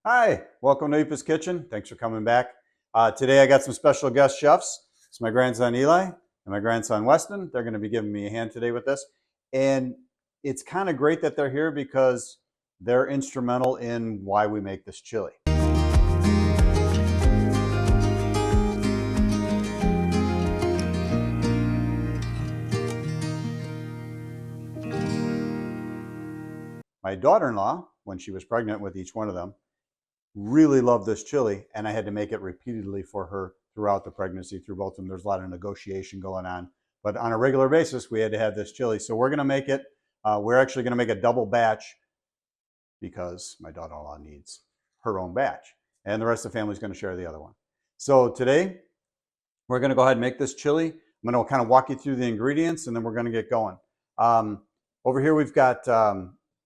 Hi, welcome to Eepa's Kitchen. Thanks for coming back. Today I got some special guest chefs. It's my grandson Eli and my grandson Weston. They're going to be giving me a hand today with this. And it's kind of great that they're here because they're instrumental in why we make this chili. My daughter-in-law, when she was pregnant with each one of them, really loved this chili, and I had to make it repeatedly for her throughout the pregnancy, through both of them. There's a lot of negotiation going on, but on a regular basis, we had to have this chili. So we're going to make it. We're actually going to make a double batch because my daughter-in-law needs her own batch, and the rest of the family is going to share the other one. So today, we're going to go ahead and make this chili. I'm going to kind of walk you through the ingredients, and then we're going to get going. Over here, we've got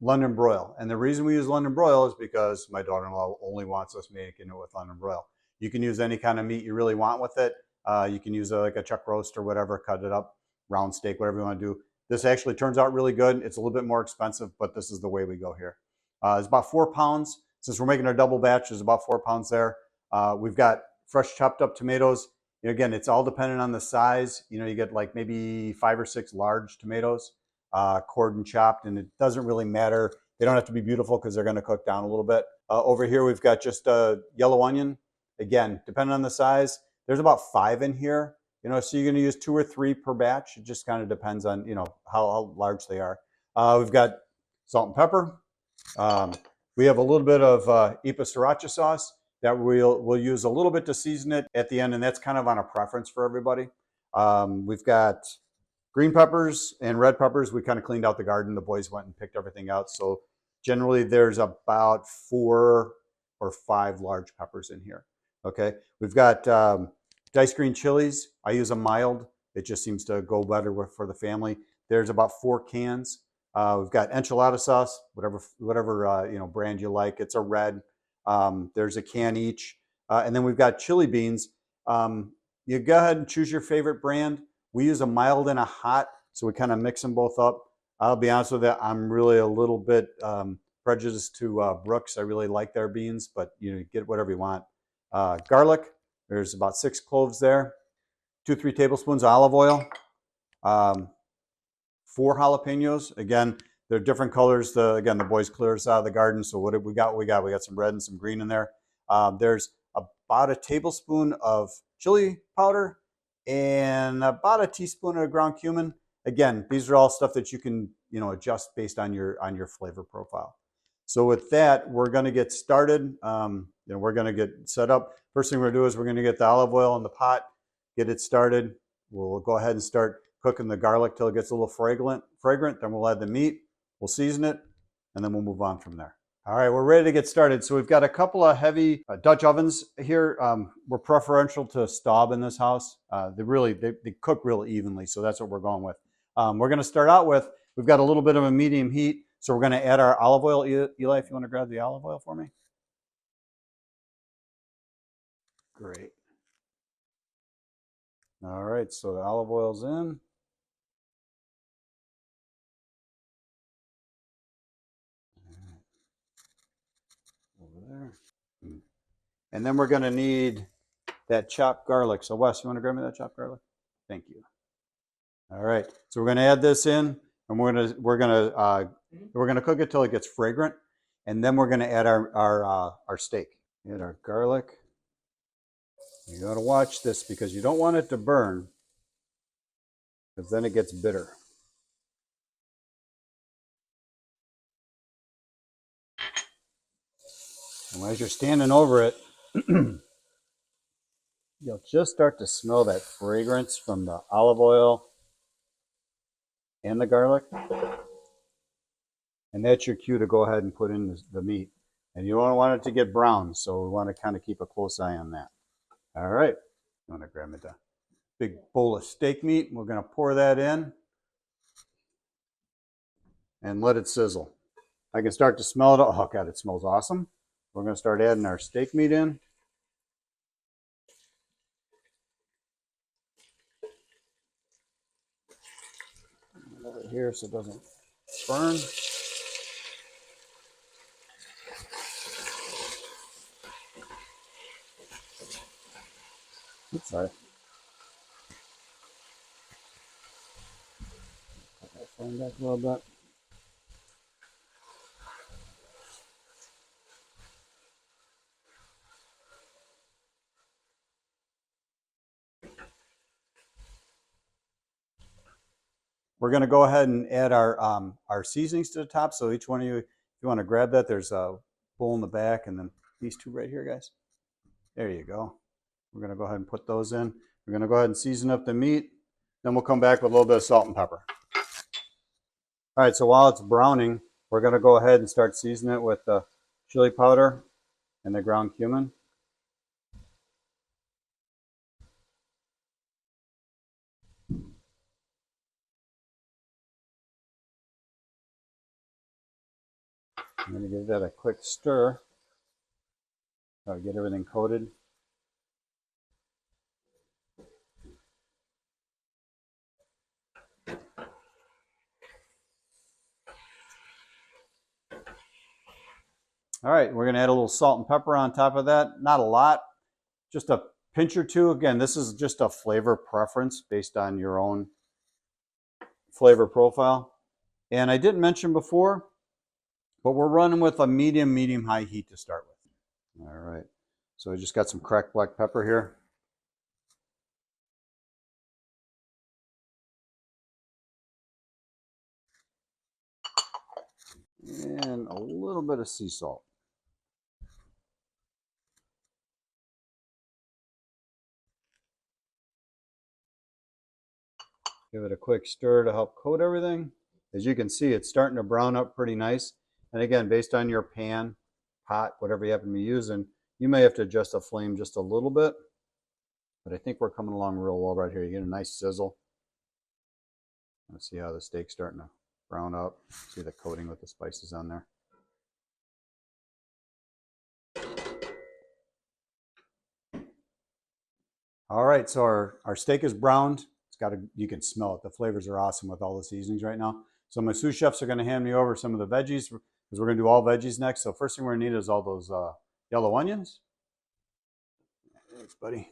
London broil. And the reason we use London broil is because my daughter-in-law only wants us making it with London broil. You can use any kind of meat you really want with it. You can use like a chuck roast or whatever, cut it up, round steak, whatever you want to do. This actually turns out really good. It's a little bit more expensive, but this is the way we go here. It's about 4 pounds. Since we're making our double batch, there's about 4 pounds there. We've got fresh chopped up tomatoes. Again, it's all dependent on the size. You get like maybe 5 or 6 large tomatoes. Cored and chopped, and it doesn't really matter. They don't have to be beautiful because they're going to cook down a little bit. Over here, we've got just a yellow onion. Again, depending on the size, there's about 5 in here. So you're going to use 2 or 3 per batch. It just kind of depends on how large they are. We've got salt and pepper. We have a little bit of Eepa sriracha sauce that we'll use a little bit to season it at the end, and that's kind of on a preference for everybody. We've got green peppers and red peppers. We kind of cleaned out the garden. The boys went and picked everything out. So generally there's about 4 or 5 large peppers in here. Okay. We've got diced green chilies. I use a mild. It just seems to go better for the family. There's about 4 cans. We've got enchilada sauce, whatever brand you like. It's a red. There's a can each. And then we've got chili beans. You go ahead and choose your favorite brand. We use a mild and a hot, so we kind of mix them both up. I'll be honest with you, I'm really a little bit prejudiced to Brooks. I really like their beans, but you get whatever you want. Garlic, there's about 6 cloves there. 2-3 tablespoons of olive oil. 4 jalapeños. Again, they're different colors. Again, the boys clear us out of the garden, so what have we got? We got some red and some green in there. There's about a tablespoon of chili powder and about a teaspoon of ground cumin. Again, these are all stuff that you can adjust based on your flavor profile. So with that, we're going to get started. We're going to get set up. First thing we're going to do is we're going to get the olive oil in the pot, get it started. We'll go ahead and start cooking the garlic till it gets a little fragrant. Then we'll add the meat, we'll season it, and then we'll move on from there. All right, we're ready to get started. So we've got a couple of heavy Dutch ovens here. We're preferential to Staub in this house. They cook real evenly, so that's what we're going with. We're going to start out with, we've got a little bit of a medium heat, so we're going to add our olive oil. Eli, if you want to grab the olive oil for me. Great. All right, so the olive oil's in. Over there. And then we're going to need that chopped garlic. So Wes, you want to grab me that chopped garlic? Thank you. All right, so we're going to add this in, and we're going to cook it till it gets fragrant, and then we're going to add our steak. Add our garlic. You got to watch this because you don't want it to burn, because then it gets bitter. And as you're standing over it, you'll just start to smell that fragrance from the olive oil and the garlic. And that's your cue to go ahead and put in the meat. And you don't want it to get brown, so we want to kind of keep a close eye on that. All right, I'm going to grab a big bowl of steak meat. We're going to pour that in and let it sizzle. I can start to smell it. Oh God, it smells awesome. We're going to start adding our steak meat in. Over here so it doesn't burn. Oops, sorry. Flame back a little bit. We're going to go ahead and add our seasonings to the top. So each one of you, if you want to grab that, there's a bowl in the back, and then these two right here, guys. There you go. We're going to go ahead and put those in. We're going to go ahead and season up the meat. Then we'll come back with a little bit of salt and pepper. All right, so while it's browning, we're going to go ahead and start seasoning it with the chili powder and the ground cumin. I'm going to give that a quick stir. Get everything coated. All right, we're going to add a little salt and pepper on top of that. Not a lot, just a pinch or two. Again, this is just a flavor preference based on your own flavor profile. And I didn't mention before, but we're running with a medium-high heat to start with. All right, so I just got some cracked black pepper here. And a little bit of sea salt. Give it a quick stir to help coat everything. As you can see, it's starting to brown up pretty nice. And again, based on your pan, pot, whatever you happen to be using, you may have to adjust the flame just a little bit. But I think we're coming along real well right here. You get a nice sizzle. Let's see how the steak's starting to brown up. See the coating with the spices on there. All right, so our steak is browned. You can smell it. The flavors are awesome with all the seasonings right now. So my sous chefs are going to hand me over some of the veggies because we're going to do all veggies next. So first thing we're going to need is all those yellow onions. Thanks, buddy.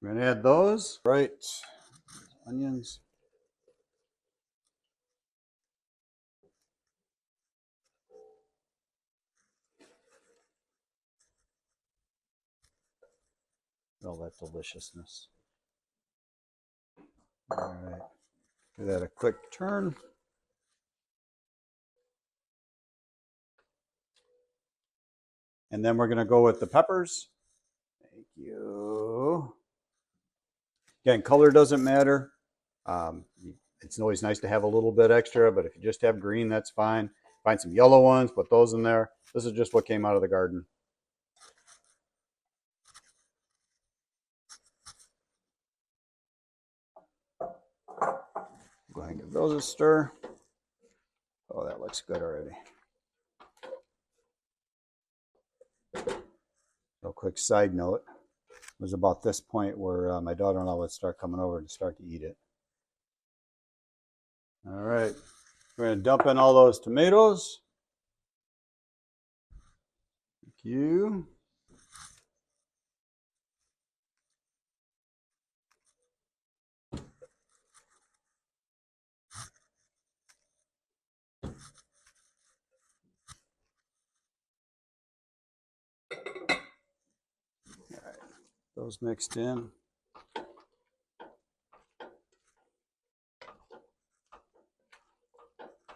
We're going to add those. Right, onions. All that deliciousness. All right, give that a quick turn. And then we're going to go with the peppers. Thank you. Again, color doesn't matter. It's always nice to have a little bit extra, but if you just have green, that's fine. Find some yellow ones, put those in there. This is just what came out of the garden. Go ahead and give those a stir. Oh, that looks good already. So quick side note, it was about this point where my daughter-in-law would start coming over and start to eat it. All right, we're going to dump in all those tomatoes. Thank you. All right, those mixed in.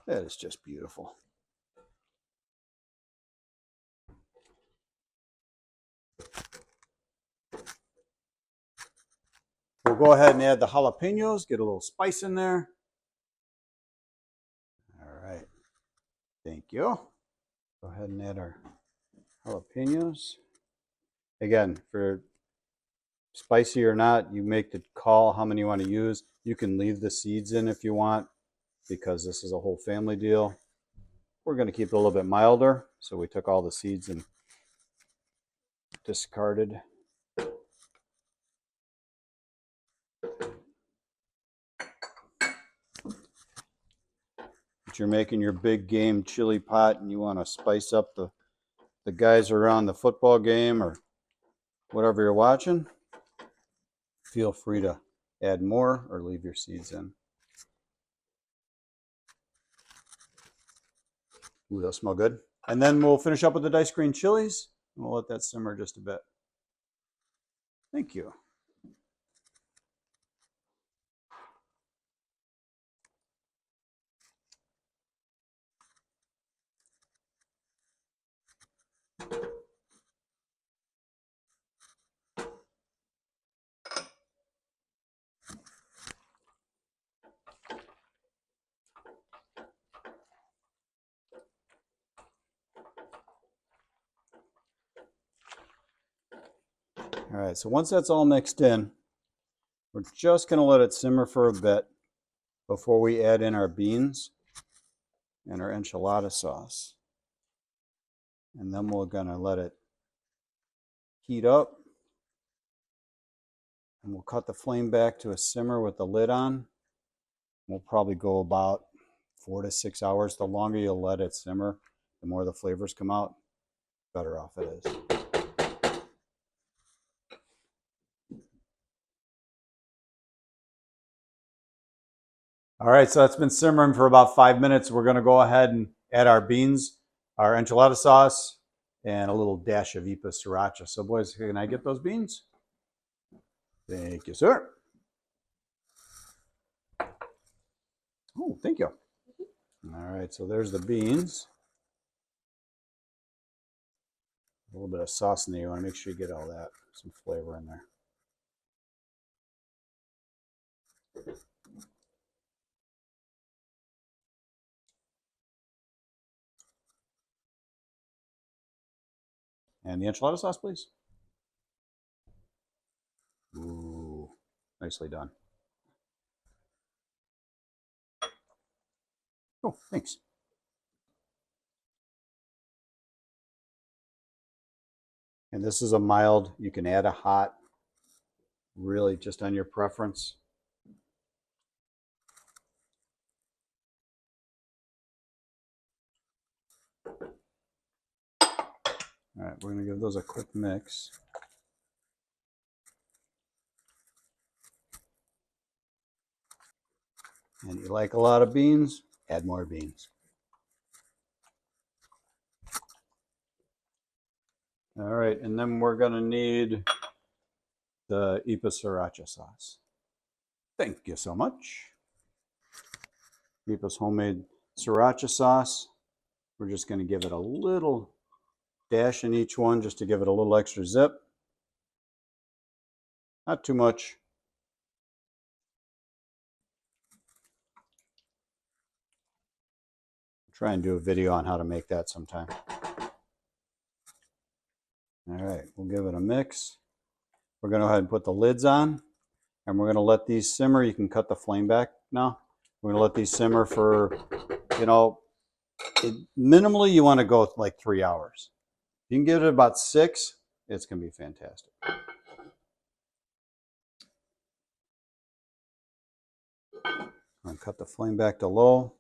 That is just beautiful. We'll go ahead and add the jalapeños, get a little spice in there. All right, thank you. Go ahead and add our jalapeños. Again, for spicy or not, you make the call how many you want to use. You can leave the seeds in if you want, because this is a whole family deal. We're going to keep it a little bit milder, so we took all the seeds and discarded. If you're making your big game chili pot and you want to spice up the guys around the football game or whatever you're watching, Feel free to add more or leave your seeds in. Ooh, they'll smell good. And then we'll finish up with the diced green chilies. And we'll let that simmer just a bit. Thank you. All right, so once that's all mixed in, we're just going to let it simmer for a bit before we add in our beans and our enchilada sauce. And then we're going to let it heat up. And we'll cut the flame back to a simmer with the lid on. We'll probably go about 4 to 6 hours. The longer you let it simmer, the more the flavors come out, better off it is. All right, so that's been simmering for about 5 minutes. We're going to go ahead and add our beans, our enchilada sauce, and a little dash of Eepa sriracha. So boys, can I get those beans? Thank you, sir. Oh, thank you. All right, so there's the beans. A little bit of sauce in there. You want to make sure you get all that, some flavor in there. And the enchilada sauce, please. Ooh, nicely done. Oh, thanks. And this is a mild. You can add a hot, really just on your preference. All right, we're going to give those a quick mix. And you like a lot of beans, add more beans. All right, and then we're going to need the Eepa sriracha sauce. Thank you so much. Eepa's homemade sriracha sauce. We're just going to give it a little dash in each one just to give it a little extra zip. Not too much. Try and do a video on how to make that sometime. All right, we'll give it a mix. We're going to go ahead and put the lids on, and we're going to let these simmer. You can cut the flame back now. We're going to let these simmer for, minimally you want to go like 3 hours. If you can give it about 6, it's going to be fantastic. I'm going to cut the flame back to low.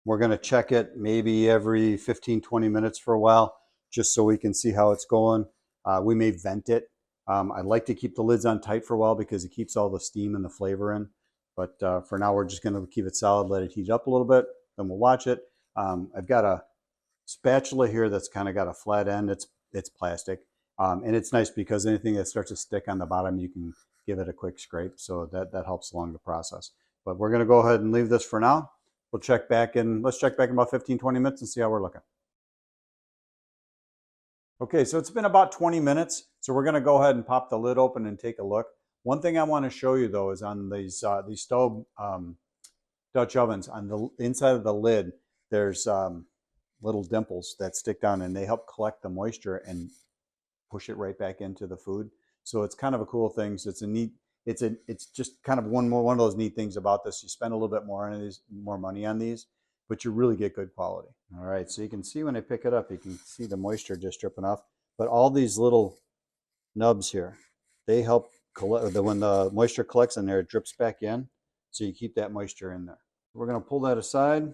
We're going to check it maybe every 15-20 minutes for a while, just so we can see how it's going. We may vent it. I'd like to keep the lids on tight for a while because it keeps all the steam and the flavor in. But for now, we're just going to keep it solid, let it heat up a little bit, then we'll watch it. I've got a spatula here that's kind of got a flat end. It's plastic. And it's nice because anything that starts to stick on the bottom, you can give it a quick scrape. So that helps along the process. But we're going to go ahead and leave this for now. We'll check back in. Let's check back in about 15-20 minutes and see how we're looking. Okay, so it's been about 20 minutes. So we're going to go ahead and pop the lid open and take a look. One thing I want to show you though is on these stove Dutch ovens, on the inside of the lid, there's little dimples that stick down, and they help collect the moisture and push it right back into the food. So it's kind of a cool thing. So it's just kind of one of those neat things about this. You spend a little bit more money on these, but you really get good quality. All right, so you can see when I pick it up, you can see the moisture just dripping off. But all these little nubs here, they help collect. When the moisture collects in there, it drips back in. So you keep that moisture in there. We're going to pull that aside.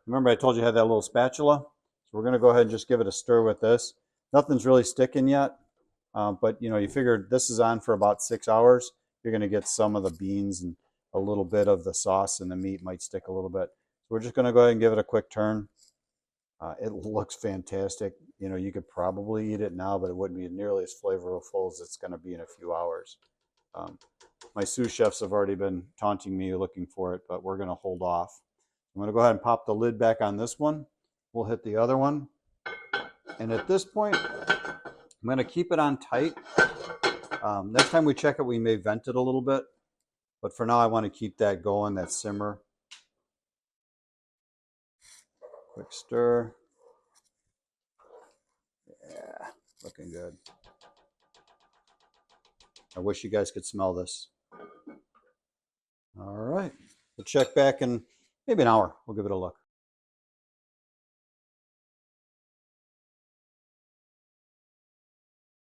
Remember I told you I had that little spatula? So we're going to go ahead and just give it a stir with this. Nothing's really sticking yet. But you know, you figure this is on for about 6 hours. You're going to get some of the beans and a little bit of the sauce, and the meat might stick a little bit. So we're just going to go ahead and give it a quick turn. It looks fantastic. You know, you could probably eat it now, but it wouldn't be nearly as flavorful as it's going to be in a few hours. My sous chefs have already been taunting me looking for it, but we're going to hold off. I'm going to go ahead and pop the lid back on this one. We'll hit the other one. And at this point, I'm going to keep it on tight. Next time we check it, we may vent it a little bit. But for now, I want to keep that going, that simmer. Quick stir. Yeah, looking good. I wish you guys could smell this. All right, we'll check back in maybe an hour. We'll give it a look.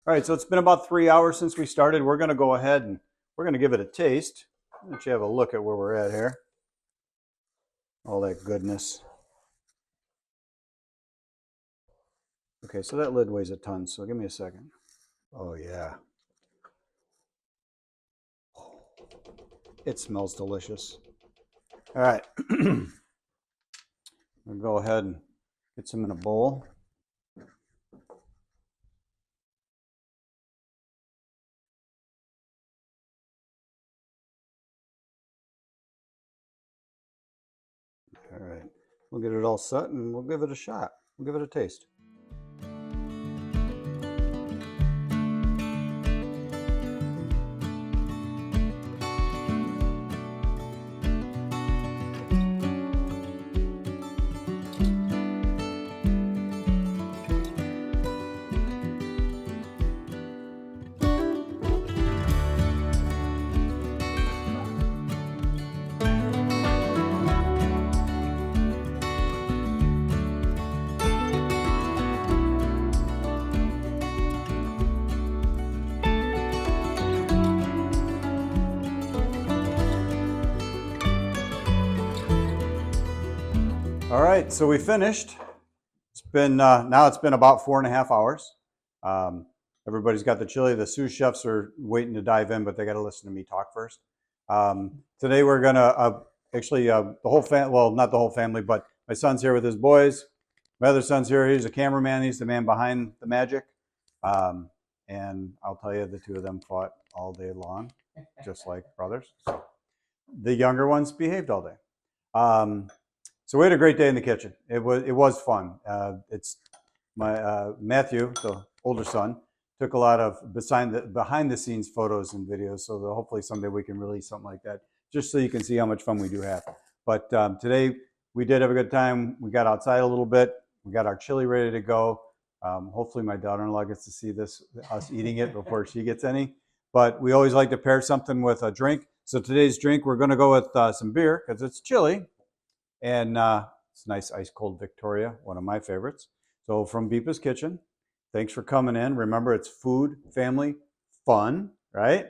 All right, so it's been about 3 hours since we started. We're going to go ahead and we're going to give it a taste. Let you have a look at where we're at here. All that goodness. Okay, so that lid weighs a ton, so give me a second. Oh, yeah. It smells delicious. All right. We'll go ahead and get some in a bowl. All right. We'll get it all set and we'll give it a shot. We'll give it a taste. All right, so we finished. It's been now it's been about 4.5 hours. Everybody's got the chili. The sous chefs are waiting to dive in, but they got to listen to me talk first. Today we're gonna actually the whole family. Well, not the whole family, but my son's here with his boys. My other son's here. He's a cameraman. He's the man behind the magic. And I'll tell you, the two of them fought all day long, just like brothers. So the younger ones behaved all day. So we had a great day in the kitchen. It was fun. It's my Matthew, the older son, took a lot of behind the scenes photos and videos. So that hopefully someday we can release something like that, just so you can see how much fun we do have. But today we did have a good time. We got outside a little bit. We got our chili ready to go. Hopefully my daughter-in-law gets to see us eating it before she gets any. But we always like to pair something with a drink. So today's drink, we're going to go with some beer because it's chili. And it's nice ice cold Victoria, one of my favorites. So from Eepa's Kitchen, thanks for coming in. Remember, it's food, family, fun, right?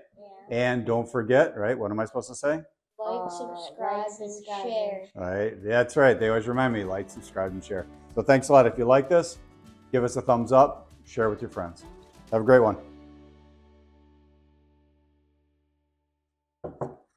Yeah. And don't forget, right? What am I supposed to say? Like, subscribe, and share. All right, that's right. They always remind me, like, subscribe, and share. So thanks a lot. If you like this, give us a thumbs up, share with your friends. Have a great one.